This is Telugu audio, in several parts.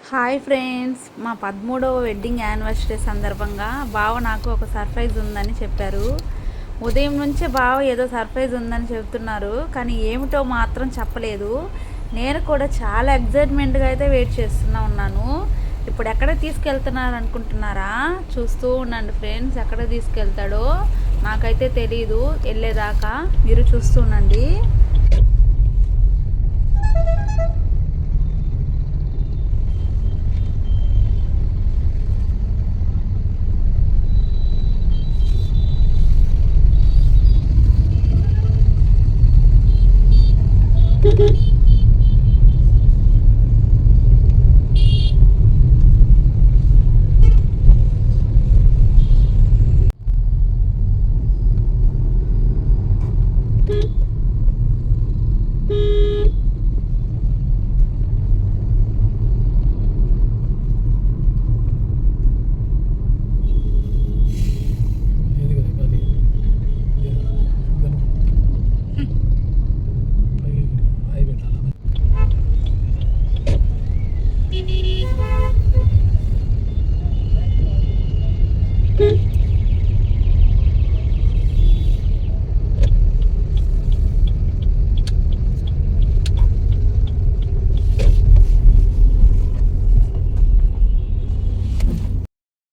హాయ్ ఫ్రెండ్స్, మా 13వ వెడ్డింగ్ యానివర్సరీ సందర్భంగా బావ నాకు ఒక సర్ప్రైజ్ ఉందని చెప్పారు. ఉదయం నుంచే బావ ఏదో సర్ప్రైజ్ ఉందని చెబుతున్నారు, కానీ ఏమిటో మాత్రం చెప్పలేదు. నేను కూడా చాలా ఎగ్జైట్మెంట్గా అయితే వెయిట్ చేస్తున్నా ఉన్నాను. ఇప్పుడు ఎక్కడ తీసుకెళ్తున్నారు అనుకుంటున్నారా? చూస్తూ ఉండండి ఫ్రెండ్స్, ఎక్కడ తీసుకెళ్తాడో నాకైతే తెలీదు. వెళ్ళేదాకా మీరు చూస్తూ ఉండండి.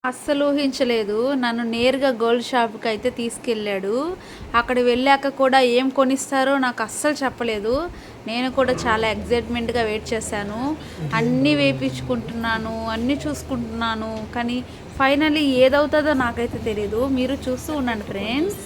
అస్సలు ఊహించలేదు. నన్ను నేరుగా గోల్డ్ షాప్కి అయితే తీసుకెళ్ళాడు. అక్కడ వెళ్ళాక కూడా ఏం కొనిస్తారో నాకు అస్సలు చెప్పలేదు. నేను కూడా చాలా ఎగ్జైట్మెంట్గా వెయిట్ చేశాను. అన్నీ వేయించుకుంటున్నాను, అన్నీ చూసుకుంటున్నాను, కానీ ఫైనలీ ఏదవుతుందో నాకైతే తెలీదు. మీరు చూస్తూ ఉండండి ఫ్రెండ్స్.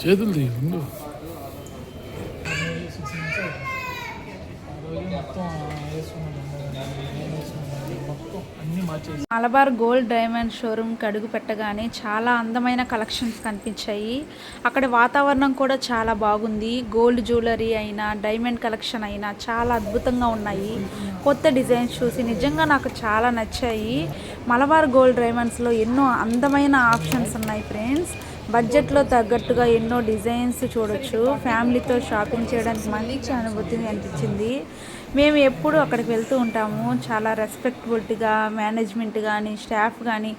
చేతులు తీయండు. మలబార్ గోల్డ్ డైమండ్ షోరూమ్కి అడుగు పెట్టగానే చాలా అందమైన కలెక్షన్స్ కనిపించాయి. అక్కడ వాతావరణం కూడా చాలా బాగుంది. గోల్డ్ జ్యువెలరీ అయినా, డైమండ్ కలెక్షన్ అయినా చాలా అద్భుతంగా ఉన్నాయి. కొత్త డిజైన్స్ చూసి నిజంగా నాకు చాలా నచ్చాయి. మలబార్ గోల్డ్ డైమండ్స్లో ఎన్నో అందమైన ఆప్షన్స్ ఉన్నాయి ఫ్రెండ్స్. బడ్జెట్లో తగ్గట్టుగా ఎన్నో డిజైన్స్ చూడొచ్చు. ఫ్యామిలీతో షాపింగ్ చేయడానికి మంచి అనుభూతిని అనిపించింది. మేము ఎప్పుడు అక్కడికి వెళ్తూ ఉంటాము. చాలా రెస్పెక్టబుల్గా మేనేజ్మెంట్ కానీ, స్టాఫ్ కానీ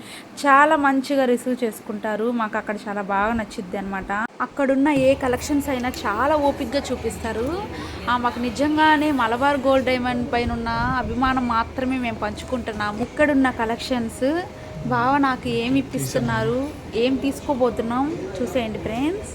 చాలా మంచిగా రిసీవ్ చేసుకుంటారు. మాకు అక్కడ చాలా బాగా నచ్చింది అనమాట. అక్కడున్న ఏ కలెక్షన్స్ అయినా చాలా ఓపిక్గా చూపిస్తారు. మాకు నిజంగానే మలబార్ గోల్డ్ డైమండ్ పైన ఉన్న అభిమానం మాత్రమే మేము పంచుకుంటున్నాము. ఇక్కడున్న కలెక్షన్స్ బావ నాకు ఏమి ఇప్పిస్తున్నారు, ఏం తీసుకోబోతున్నాం చూసేయండి ఫ్రెండ్స్.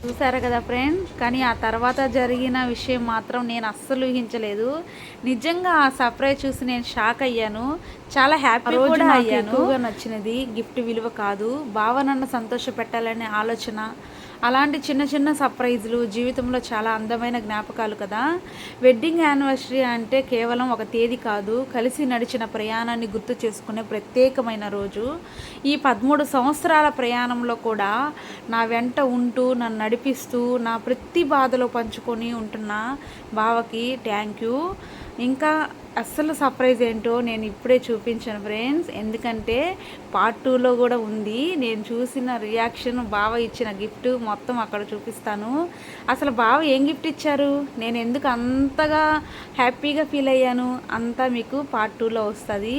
చూసారు కదా ఫ్రెండ్స్, కానీ ఆ తర్వాత జరిగిన విషయం మాత్రం నేను అస్సలు ఊహించలేదు. నిజంగా ఆ సర్ప్రైజ్ చూసి నేను షాక్ అయ్యాను. చాలా హ్యాపీ కూడా అయ్యాను. ఎక్కువగా నచ్చినది గిఫ్ట్ విలువ కాదు, బావ నన్ను సంతోష పెట్టాలనే ఆలోచన. అలాంటి చిన్న చిన్న సర్ప్రైజులు జీవితంలో చాలా అందమైన జ్ఞాపకాలు కదా. వెడ్డింగ్ యానివర్సరీ అంటే కేవలం ఒక తేదీ కాదు, కలిసి నడిచిన ప్రయాణాన్ని గుర్తు చేసుకునే ప్రత్యేకమైన రోజు. ఈ 13 సంవత్సరాల ప్రయాణంలో కూడా నా వెంట ఉంటూ నన్ను నడిపిస్తూ నా ప్రతి బాధలో పంచుకొని ఉంటున్న బావకి థ్యాంక్ యూ. ఇంకా అస్సలు సర్ప్రైజ్ ఏంటో నేను ఇప్పుడే చూపించాను ఫ్రెండ్స్, ఎందుకంటే పార్ట్ 2లో కూడా ఉంది. నేను చూసిన రియాక్షన్, బావ ఇచ్చిన గిఫ్ట్ మొత్తం అక్కడ చూపిస్తాను. అసలు బావ ఏం గిఫ్ట్ ఇచ్చారు, నేను ఎందుకు అంతగా హ్యాపీగా ఫీల్ అయ్యాను, అంతా మీకు పార్ట్ 2లో వస్తుంది.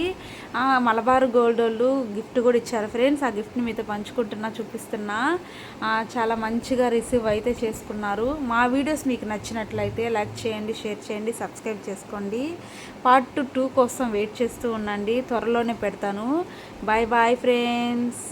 మలబార్ గోల్డ్ వాళ్ళు గిఫ్ట్ కూడా ఇచ్చారు ఫ్రెండ్స్. ఆ గిఫ్ట్ని మీతో పంచుకుంటున్నా, చూపిస్తున్నా. చాలా మంచిగా రిసీవ్ అయితే చేసుకున్నారు. మా వీడియోస్ మీకు నచ్చినట్లయితే లైక్ చేయండి, షేర్ చేయండి, సబ్స్క్రైబ్ చేసుకోండి. పార్ట్ 2 కోసం వెయిట్ చేస్తూ ఉండండి, త్వరలోనే పెడతాను. Bye bye friends.